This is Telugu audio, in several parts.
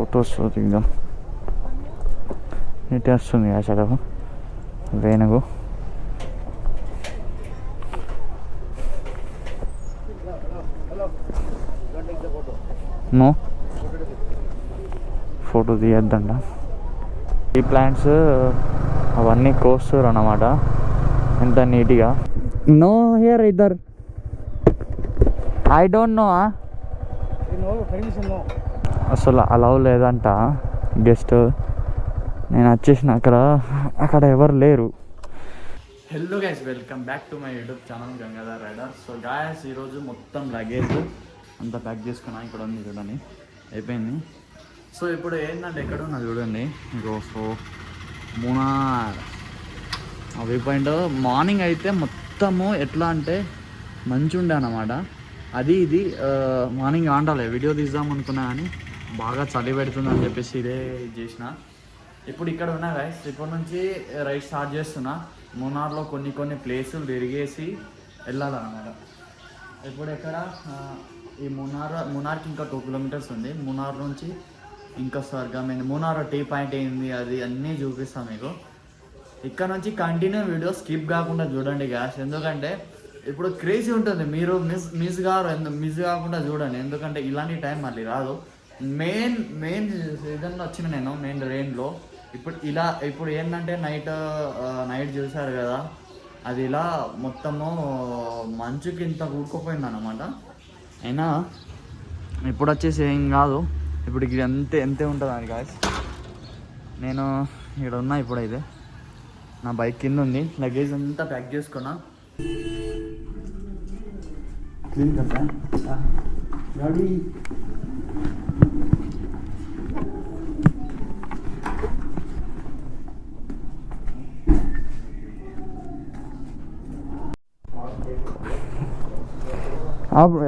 ఫొటోస్ దిగుదాం. ఇటు వస్తుంది అసలు వేణుగు. No photo తీయద్దంట. ఈ ప్లాంట్స్ అవన్నీ కోస్తారు అన్నమాట ఎంత నీట్గా. No here either I don't know అసలు అలౌ లేదంట గెస్ట్. నేను వచ్చేసిన అక్కడ ఎవరు లేరు. Hello guys, welcome back to my YouTube channel Gangadhar rider. So guys ఈరోజు మొత్తం లగేజ్ అంతా ప్యాక్ చేసుకున్నా. ఇక్కడ ఉంది చూడండి, అయిపోయింది. సో ఇప్పుడు ఏంటంటే ఎక్కడ ఉన్నా చూడండి, ఇంకో మూనార్ వ్యూ పాయింట్. మార్నింగ్ అయితే మొత్తము ఎట్లా అంటే మంచి ఉండే అన్నమాట. అది ఇది మార్నింగ్ ఆండాలి వీడియో తీద్దాం అనుకున్నా కానీ బాగా చలి పెడుతుంది అని చెప్పేసి ఇదే చేసిన. ఇప్పుడు ఇక్కడ ఉన్నా గైస్, ఇప్పటి నుంచి రైడ్ స్టార్ట్ చేస్తున్నా. మూనార్లో కొన్ని ప్లేసులు తిరిగేసి వెళ్ళాలన్నమాట. ఇప్పుడు ఎక్కడ ఈ మూనార్కి ఇంకా 2 కిలోమీటర్స్ ఉంది. మూనార్ నుంచి ఇంకా స్వర్గం ఏంది, మూనార్ టీ పాయింట్ ఏంది, అది అన్నీ చూపిస్తాను మీకు. ఇక్కడ నుంచి కంటిన్యూ వీడియో స్కిప్ కాకుండా చూడండి గ్యాస్, ఎందుకంటే ఇప్పుడు క్రేజీ ఉంటుంది. మీరు మిస్ కాకుండా చూడండి, ఎందుకంటే ఇలాంటి టైం మళ్ళీ రాదు. మెయిన్ సీజన్లో వచ్చిన నేను మెయిన్ రెయిన్లో. ఇప్పుడు ఏంటంటే నైట్ చూసారు కదా, అది ఇలా మొత్తము మంచుకి ఇంత కూడుకుపోయింది అన్నమాట. అయినా ఇప్పుడు వచ్చేసి ఏం కాదు, ఇప్పుడు ఇది ఎంతే ఉంటుంది అని గాయస్. నేను ఇక్కడ ఉన్నా ఇప్పుడైతే, నా బైక్ కింద ఉంది, లగేజ్ అంతా ప్యాక్ చేసుకున్నా. క్లీన్ కదా గాడి.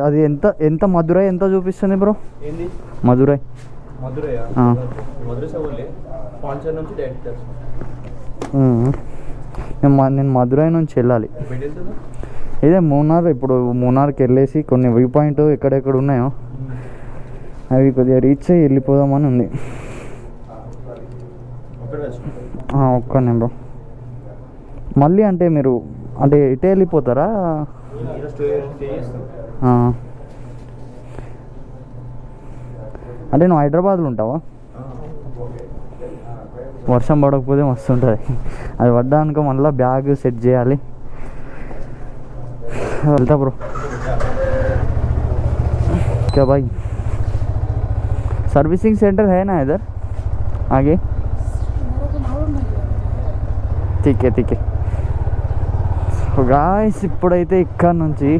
అది ఎంత మధురై ఎంత చూపిస్తుంది బ్రో? మధురై నేను మధురై నుంచి వెళ్ళాలి. ఇదే మూనార్. ఇప్పుడు మూనార్కి వెళ్ళేసి కొన్ని వ్యూ పాయింట్ ఎక్కడెక్కడ ఉన్నాయో అవి కొద్దిగా రీచ్ అయ్యి వెళ్ళిపోదామని ఉంది. ఒక్కనే బ్రో. మళ్ళీ అంటే మీరు అంటే ఇటే వెళ్ళిపోతారా? అంటే నువ్వు హైదరాబాద్లో ఉంటావా? వర్షం పడకపోతే మస్తు ఉంటుంది. అది పడ్డాక మళ్ళీ బ్యాగ్ సెట్ చేయాలి. వెళ్తా బ్రో. क्या भाई, सर्विसिंग सेंटर है ना इधर आगे? ठीक है. గాయ్స్ ఇప్పుడైతే ఇక్కడ నుంచి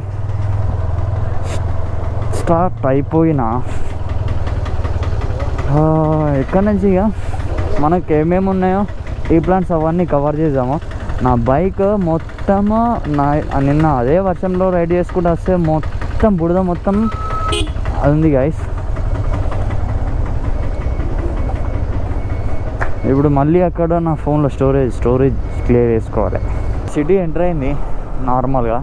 స్టార్ట్ అయిపోయినా. ఇక్కడ నుంచి ఇక మనకు ఏమేమి ఉన్నాయో ఈ ప్లాంట్స్ అవన్నీ కవర్ చేద్దాము. నా బైక్ మొత్తము నిన్న అదే వర్షంలో రైడ్ చేసుకుంటూ వస్తే మొత్తం బుడద మొత్తం అది ఉంది గాయస్. ఇప్పుడు మళ్ళీ అక్కడ నా ఫోన్లో స్టోరేజ్ క్లియర్ చేసుకోవాలి. సిటీ ఎంటర్ అయింది నార్మల్గా.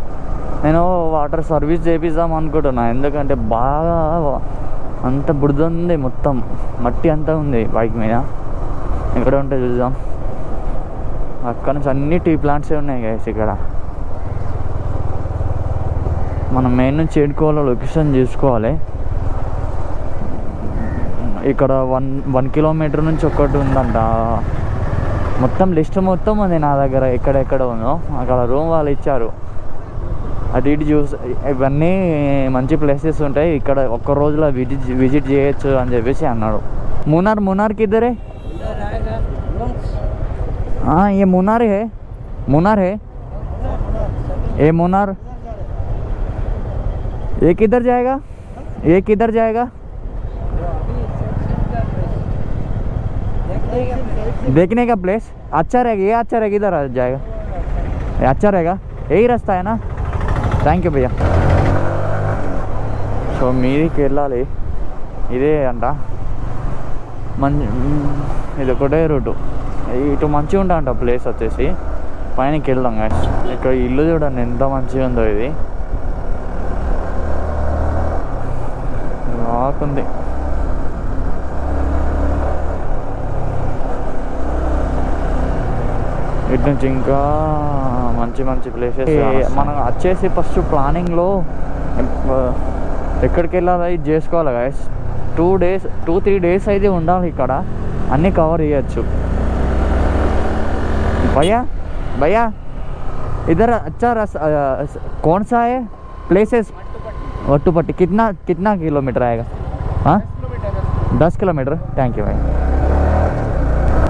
నేను వాటర్ సర్వీస్ చేపిద్దాం అనుకుంటున్నా, ఎందుకంటే బాగా అంత బుడద ఉంది, మొత్తం మట్టి అంతా ఉంది బైక్ మీద. ఎక్కడ ఉంటే చూద్దాం. అక్కడ నుంచి అన్ని టీ ప్లాంట్సే ఉన్నాయి గైస్. ఇక్కడ మనం మెయిన్ నుంచి చేరుకోవాలో లొకేషన్ చూసుకోవాలి. ఇక్కడ 1 కిలోమీటర్ నుంచి ఒకటి ఉందంట. మొత్తం లిస్ట్ మొత్తం ఉంది నా దగ్గర, ఎక్కడెక్కడ ఉందో. అక్కడ రూమ్ వాళ్ళు ఇచ్చారు, అది ఇటు చూసి ఇవన్నీ మంచి ప్లేసెస్ ఉంటాయి, ఇక్కడ ఒక్క రోజులో విజిట్ చేయొచ్చు అని చెప్పేసి అన్నాడు. మూనార్ కిద్దరే? हाँ ये मुनार है ये मुनार। ये किधर जाएगा? देखने का प्लेस अच्छा रहेगा, ये अच्छा रहेगा, इधर जाएगा, ये अच्छा रहेगा, यही रास्ता है ना? थैंक यू भैया. సో మీదికి వెళ్ళాలి, ఇదే అంట ఇది ఒకటే రూటు. ఇటు మంచిగా ఉంటాయంట ప్లేస్ వచ్చేసి. పైనకి వెళ్దాం గాయ్స్. ఇక్కడ ఇల్లు చూడండి ఎంత మంచిగా ఉందో, ఇది బాగుంది. ఇటు నుంచి ఇంకా మంచి మంచి ప్లేసెస్. మనం వచ్చేసి ఫస్ట్ ప్లానింగ్లో ఎక్కడికి వెళ్ళాలి ఇది చేసుకోవాలి గైస్. 2-3 days అయితే ఉండాలి ఇక్కడ, అన్నీ కవర్ చేయొచ్చు. भैया इधर अच्छा कौन सा है प्लेसेस? वट्टुपट्टी कितना किलोमीटर आएगा? हाँ 10 किलोमीटर. థ్యాంక్ యూ भाई.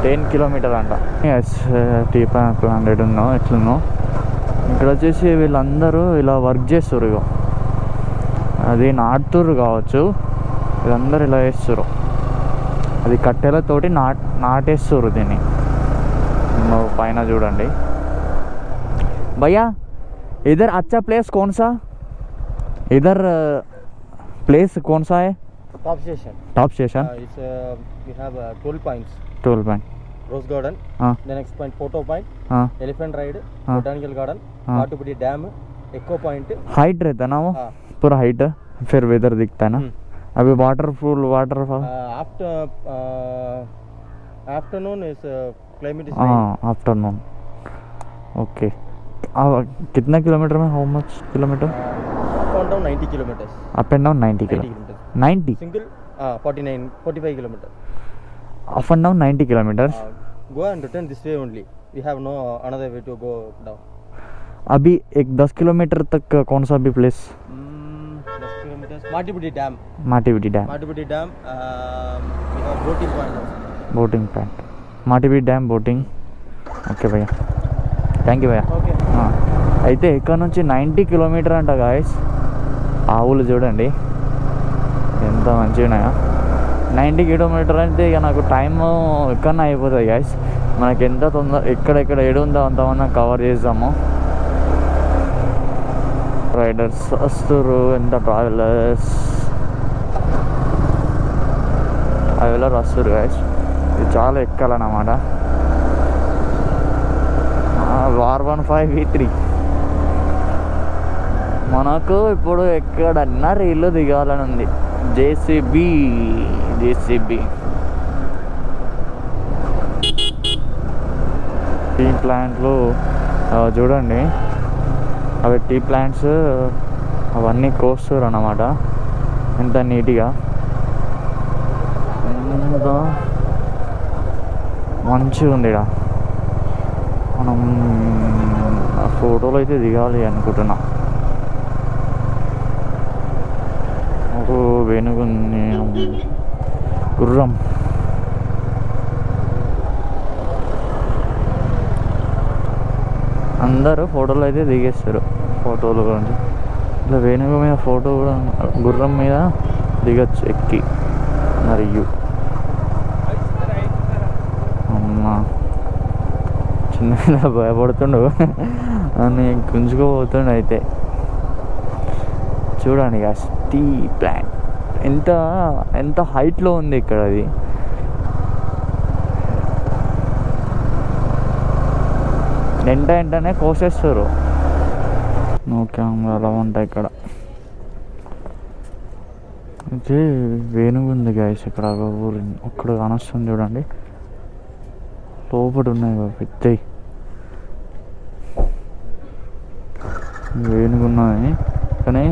10 kilometer అంట. ఎస్ టీ ప్లాంట్ ఉన్నావు ఎట్లున్నావు. ఇక్కడ వచ్చేసి వీళ్ళందరూ ఇలా వర్క్ చేస్తారు. ఇగో అది నాటుతుర్రు కావచ్చు, వీళ్ళందరూ ఇలా వేస్తారు. అది కట్టెలతోటి నాటేస్తారు దీన్ని. పైన చూడండి. भैया इधर अच्छा प्लेस कौन सा? इधर प्लेस कौन सा है? Top station. We have 12 points. 12 point. Rose garden. The next point photo point. Elephant ride. Botanical garden. Vatupudi dam. Echo point. Height रहता ना वो पूरा हाइट, फिर वेदर दिखता है ना. अभी waterfall afternoon is climate is afternoon. Okay. कितना किलोमीटर में? How much kilometre? up and down 90 kilometers. Up and down 90 kilometre. 90 single 45 kilometers. Up and down 90 kilometers. Go and return this way only. We have no another way to go down. अभी एक 10 किलोमीटर तक कौन सा भी place? 10 kilometers. Matipudi dam. Matipudi dam. We have boating point. Boating point. Matipudi dam boating. Okay భయ్యా, థ్యాంక్ యూ భయ్యా. అయితే ఇక్కడ నుంచి 90 kilometer అంట గాయస్. ఆవులు చూడండి ఎంత మంచిగా ఉన్నాయో. 90 kilometer అంటే ఇక నాకు టైం ఎక్కడన్నా అయిపోతుంది గాయస్. మనకి ఎంత తొందర ఎక్కడెక్కడ ఏడు ఉందో అంతమన్నా కవర్ చేద్దాము. రైడర్స్ వస్తారు, ఎంత ట్రావెలర్స్ వస్తారు గాయస్. ఇది చాలా ఎక్కాలన్నమాట. R15V3 మనకు ఇప్పుడు ఎక్కడన్నా రీళ్ళు దిగాలని ఉంది. జేసీబీ టీ ప్లాంట్లు చూడండి. అవి టీ ప్లాంట్స్ అవన్నీ కోస్తారు అన్నమాట. ఎంత నీట్గా, ఎంత మంచిగా ఉంది. ఇక్కడ మనం ఆ ఫోటోలు అయితే దిగాలి అనుకుంటున్నా. ఒక వెనుగుంది గుర్రం. అందరూ ఫోటోలు అయితే దిగేస్తారు. ఫోటోలు గురించి ఇట్లా వెనుక మీద ఫోటో కూడా గుర్రం మీద దిగచ్చు ఎక్కి. మరియు అమ్మా చిన్న భయపడుతుండు అని గుంజుకోబోతుండు. అయితే చూడండి టీ ప్లాంట్ ఎంత హైట్లో ఉంది ఇక్కడ. అది వెంటనే కోసేస్తారు. నో కెమెరా ఉంటాయి ఇక్కడ. అయితే వేణుగుంది గాయస్ ఇక్కడ. ఊరి ఒక్కడ కానొస్తుంది చూడండి. లోపల ఉన్నాయి పెద్దవి వేణుగున్నాయి, కానీ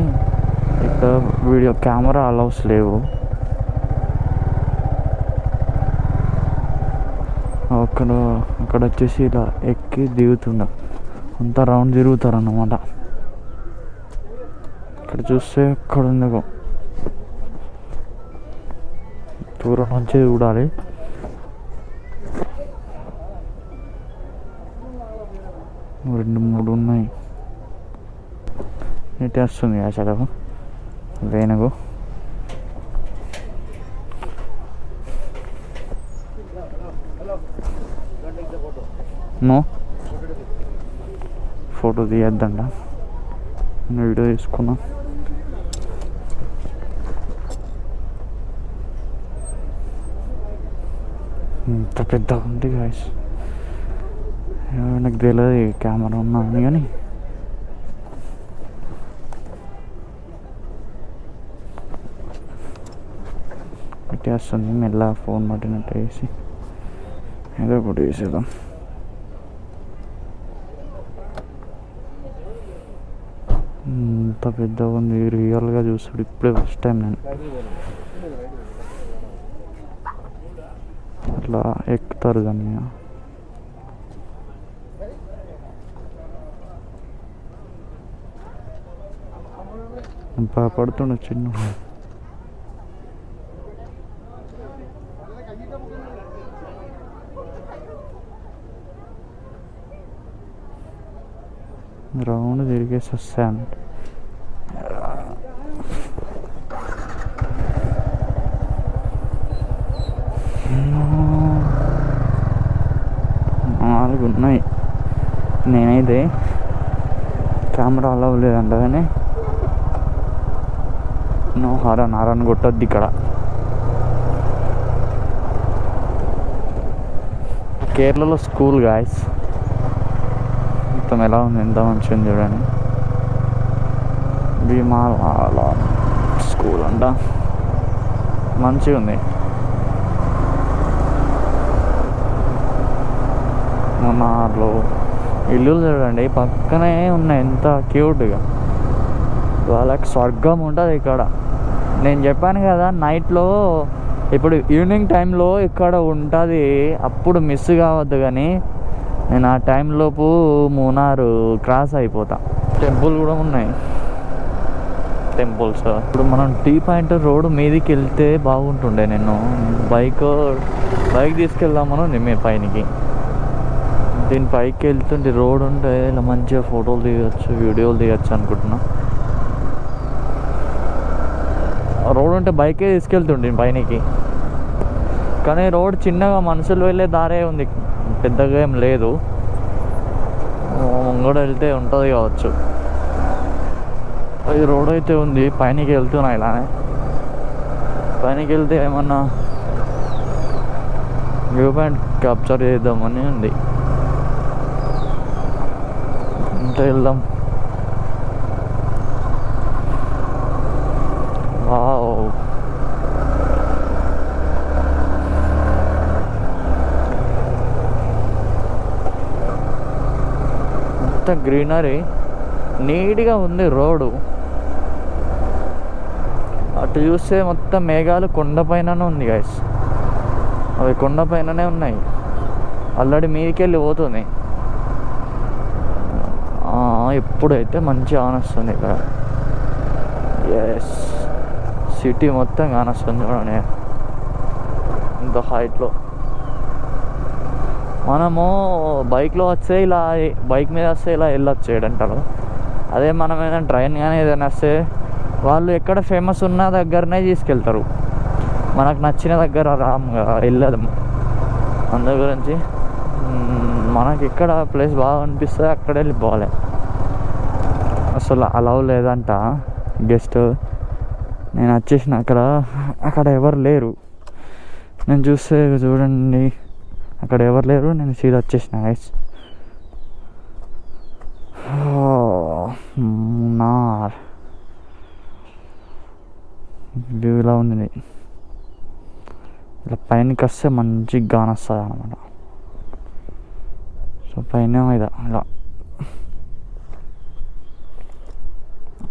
ఇక్కడ వీడియో కెమెరా అలౌస్ లేవు. అక్కడ వచ్చేసి ఇలా ఎక్కి దిగుతుండ అంతా రౌండ్ తిరుగుతారు అన్నమాట. ఇక్కడ చూస్తే ఎక్కడ ఉందో దూరం నుంచి చూడాలి. రెండు మూడు ఉన్నాయి. నీటి వస్తుంది అసలు వేణుగు. నో ఫోటో తీయద్దంట, వీడియో తీసుకున్నా. ఇంత పెద్ద ఉంది గాయస్. నాకు తెలియదు కెమెరా ఉన్నా అని, కానీ పెట్టేస్తుంది. మెల్ల ఫోన్ పట్టినట్టు వేసి ఏదో ఒకటి వేసేద్దాం. పెద్దగా ఉంది రియల్గా చూస్తాడు ఇప్పుడే ఫస్ట్ టైం నేను అట్లా ఎక్కుతారు దాన్ని పడుతుండ చిన్న రౌండ్ తిరిగేసి వస్తాను నాలుగు ఉన్నాయి నేనైతే కెమెరా అలా లేదంట కానీ నో హారన్ కొట్టద్దు ఇక్కడ కేరళలో స్కూల్ గాయస్ మొత్తం ఎలా ఉంది ఎంత మంచిగా ఉంది చూడండి భీమాల స్కూల్ అంట మంచిగా ఉంది మొన్నలో ఇల్లులు చూడండి పక్కనే ఉన్నాయి ఎంత క్యూట్గా వాళ్ళకి స్వర్గం ఉంటుంది ఇక్కడ నేను చెప్పాను కదా నైట్లో ఇప్పుడు ఈవినింగ్ టైంలో ఇక్కడ ఉంటుంది అప్పుడు మిస్ కావద్దు కానీ నేను ఆ టైంలోపు మూనారు క్రాస్ అయిపోతా టెంపుల్ కూడా ఉన్నాయి టెంపుల్స్ ఇప్పుడు మనం టీ పాయింట్ రోడ్ మీదికి వెళ్తే బాగుంటుండే నేను బైక్ తీసుకెళ్దామని ఉంది మీ పైనకి దీని పైకి వెళ్తుంటే రోడ్ ఉంటే ఇలా మంచిగా ఫోటోలు దిగచ్చు వీడియోలు దిగచ్చు అనుకుంటున్నా రోడ్ ఉంటే బైకే తీసుకెళ్తుండే పైనకి కానీ రోడ్ చిన్నగా మనుషులు వెళ్ళే దారే ఉంది పెద్దగా ఏం లేదు ముంగడ వెళ్తే ఉంటుంది కావచ్చు ఈ రోడ్ అయితే ఉంది పైనకి వెళ్తున్నా ఇలానే పైనకి వెళ్తే ఏమన్నా వ్యూ పాయింట్ క్యాప్చర్ చేద్దామని ఉంది ఇంకా వెళ్దాం మొత్తం గ్రీనరీ నీట్గా ఉంది రోడ్డు అటు చూస్తే మొత్తం మేఘాలు కొండపైననే ఉంది గైస్ అవి కొండపైననే ఉన్నాయి ఆల్రెడీ మీదకి వెళ్ళి పోతుంది ఇప్పుడైతే మంచి ఆనొస్తుంది ఇక్కడ ఎస్ సిటీ మొత్తం కానొస్తుంది చూడండి ఇంత హైట్లో మనము బైక్లో వస్తే ఇలా బైక్ మీద వస్తే ఇలా వెళ్ళొచ్చు ఏడంటారు అదే మనం ఏదైనా ట్రైన్ కానీ ఏదైనా వస్తే వాళ్ళు ఎక్కడ ఫేమస్ ఉన్న దగ్గరనే తీసుకెళ్తారు మనకు నచ్చిన దగ్గర వెళ్ళదు అందు గురించి మనకి ఎక్కడ ప్లేస్ బాగా అనిపిస్తుంది అక్కడ వెళ్ళిపోవాలి అసలు అలవ్ లేదంట గెస్ట్ నేను వచ్చేసిన అక్కడ ఎవరు లేరు నేను చూస్తే చూడండి అక్కడ ఎవరు లేరు నేను సీదా వచ్చేసిన గైస్ వ్యూ ఇలా ఉంది ఇలా పైనకి వస్తే మంచి గాన వస్తుంది అనమాట సో పైన ఇలా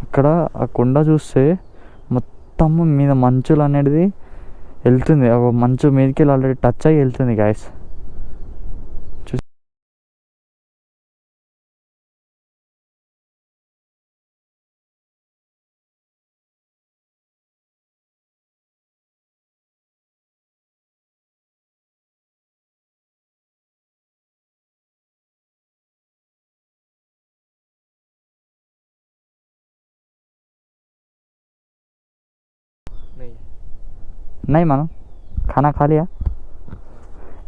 అక్కడ ఆ కొండ చూస్తే మొత్తం మీద మంచులు అనేది వెళ్తుంది ఒక మంచు మీదకి వెళ్ళి ఆల్రెడీ టచ్ అయ్యి వెళ్తుంది గాయస్ नहीं मानो खाना खा लिया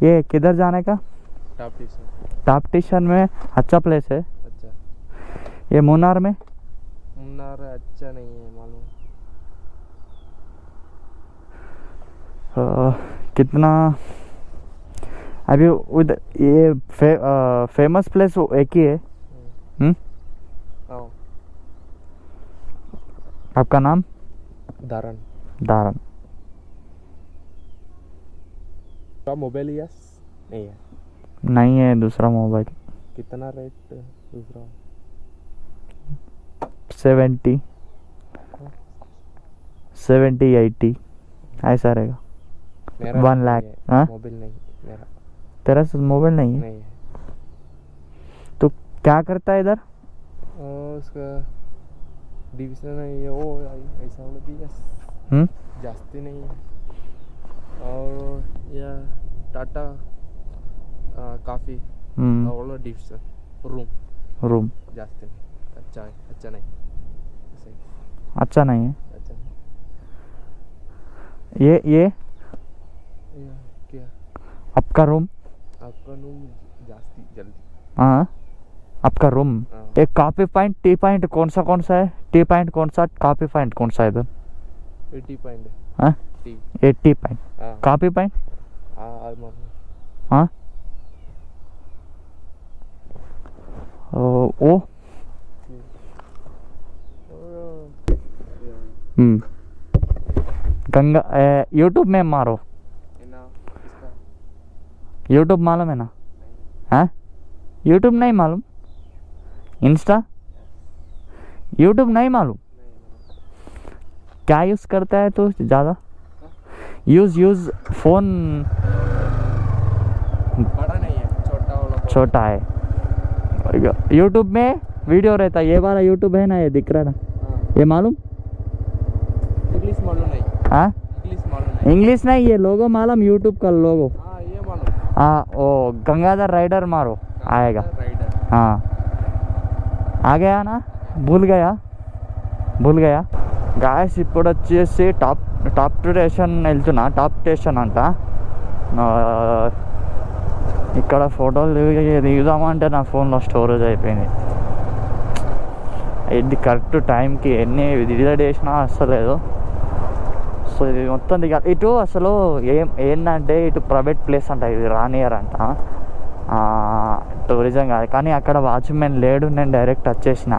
ये किधर जाने का टॉप टीशन में अच्छा प्लेस है अच्छा ये मुन्नार में अच्छा नहीं है मालूम कितना अभी उधर ये फेमस प्लेस एक ही है आपका नाम दारन मोबाइल यस नहीं है दूसरा मोबाइल कितना रेट दूसरा 70 70 80 ऐसा रहेगा। मेरा 1 लाख। हाँ मोबाइल नहीं मेरा तेरा मोबाइल नहीं है? नहीं है। तो क्या करता है इधर? उसका डिविजन नहीं है वो ऐसा वाला भी जास्ती नहीं है। और या टाटा काफ़ी वाला डिविजन रूम जास्ती नहीं अच्छा है अच्छा नहीं सही अच्छा नहीं है। अच्छा नहीं ये या क्या आपका रूम? आपका रूम जास्ती जल्दी हाँ आपका रूम। हाँ। एक कॉपी पॉइंट टी पॉइंट कौन सा है? टी पॉइंट कौन सा, कॉपी पॉइंट कौन सा है इधर? 80 पॉइंट हाँ टी 80 पॉइंट हाँ कॉपी पॉइंट। हाँ हाँ ओ गंगा यूट्यूब में मारो। यूट्यूब मालूम है ना? हाँ यूट्यूब नहीं मालूम? इंस्टा यूट्यूब नहीं मालूम? क्या यूज़ करता है तो ज़्यादा? यूज़ फ़ोन बड़ा नहीं है छोटा वाला छोटा है। यूट्यूब में वीडियो रहता है, ये वाला यूट्यूब है ना, ये दिख रहा है ना, ये मालूम? इंग्लिश मालूम नहीं हाँ इंग्लिश मालूम नहीं इंग्लिश नहीं, ये लोगो मालूम, यूट्यूब का लोगो। हाँ ये मालूम हाँ वो गंगाधर राइडर मारो आएगा। राइडर हाँ आ गया ना? भूल गया గాయస్ ఇప్పుడు వచ్చేసి టాప్ స్టేషన్ వెళ్తున్నా. టాప్ స్టేషన్ అంట. ఇక్కడ ఫోటోలు దిగుదామంటే నా ఫోన్లో స్టోరేజ్ అయిపోయింది. ఇది కరెక్ట్ టైంకి ఎన్ని డిలీట్ చేసినా అస్సలేదు. సో ఇది మొత్తం దిగాలి. ఇటు అసలు ఏంటంటే ఇటు ప్రైవేట్ ప్లేస్ అంట, ఇది రానియరంట, టూరిజం కాదు. కానీ అక్కడ వాచ్మెన్ లేడు, నేను డైరెక్ట్ వచ్చేసిన,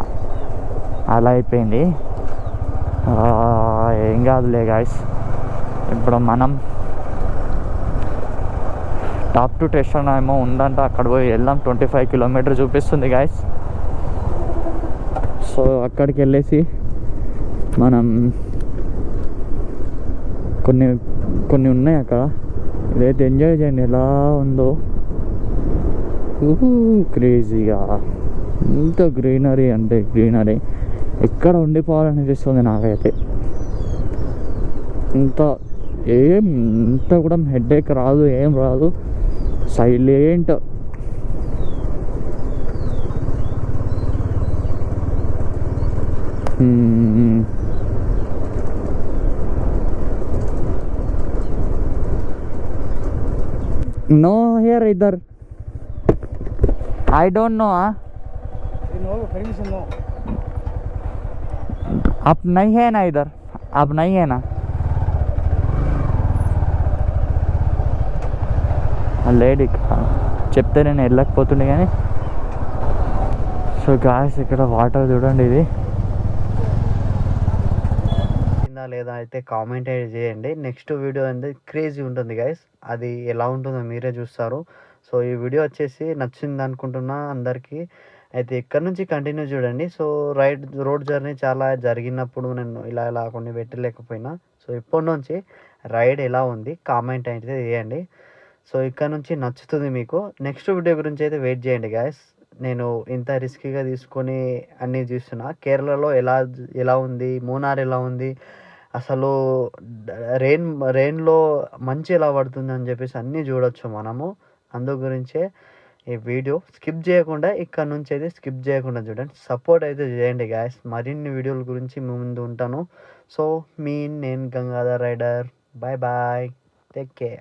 అలా అయిపోయింది. ఏం కాదులే గాయస్. ఇప్పుడు మనం టాప్ టు స్టేషన్ ఏమో ఉందంట, అక్కడ పోయి వెళ్దాం. 25 కిలోమీటర్ చూపిస్తుంది గాయస్. సో అక్కడికి వెళ్ళేసి మనం కొన్ని ఉన్నాయి అక్కడ, ఇదైతే ఎంజాయ్ చేయండి ఎలా ఉందో. క్రేజీగా ఇంత గ్రీనరీ అంటే గ్రీనరీ, ఎక్కడ ఉండిపోవాలనిపిస్తుంది నాకైతే. ఇంత కూడా హెడేక్ రాదు, ఏం రాదు, సైలెంట్. No here इधर I don't know. No permission no आप नहीं है ना इधर, आप नहीं है ना? లేడీ చెప్తే నేను వెళ్ళకపోతుండే కానీ. సో గాయస్ ఇక్కడ వాటర్ చూడండి, ఇది లేదా అయితే కామెంట్ చేయండి. నెక్స్ట్ వీడియో అనేది క్రేజీ ఉంటుంది గైస్, అది ఎలా ఉంటుందో మీరే చూస్తారు. సో ఈ వీడియో వచ్చేసి నచ్చింది అనుకుంటున్నా అందరికీ. అయితే ఇక్కడ నుంచి కంటిన్యూ చూడండి. సో రోడ్ జర్నీ చాలా జరిగినప్పుడు నేను ఇలా కొన్ని పెట్టలేకపోయినా, సో ఇప్పటి నుంచి రైడ్ ఎలా ఉంది కామెంట్ అయితే చేయండి. సో ఇక్కడ నుంచి నచ్చుతుంది మీకు. నెక్స్ట్ వీడియో గురించి అయితే వెయిట్ చేయండి గాయస్. నేను ఇంత రిస్కీగా తీసుకొని అన్నీ చూస్తున్నా. కేరళలో ఎలా ఉంది, మూనార్ ఎలా ఉంది, అసలు రెయిన్లో మంచి ఎలా పడుతుంది అని చెప్పేసి అన్నీ చూడొచ్చు మనము. అందు గురించే ఈ వీడియో స్కిప్ చేయకుండా, ఇక్కడ నుంచి అయితే స్కిప్ చేయకుండా చూడండి. సపోర్ట్ అయితే చేయండి గాయస్. మరిన్ని వీడియోల గురించి మీ ముందు ఉంటాను. సో నేను Gangadhar Rider. Bye bye, take care.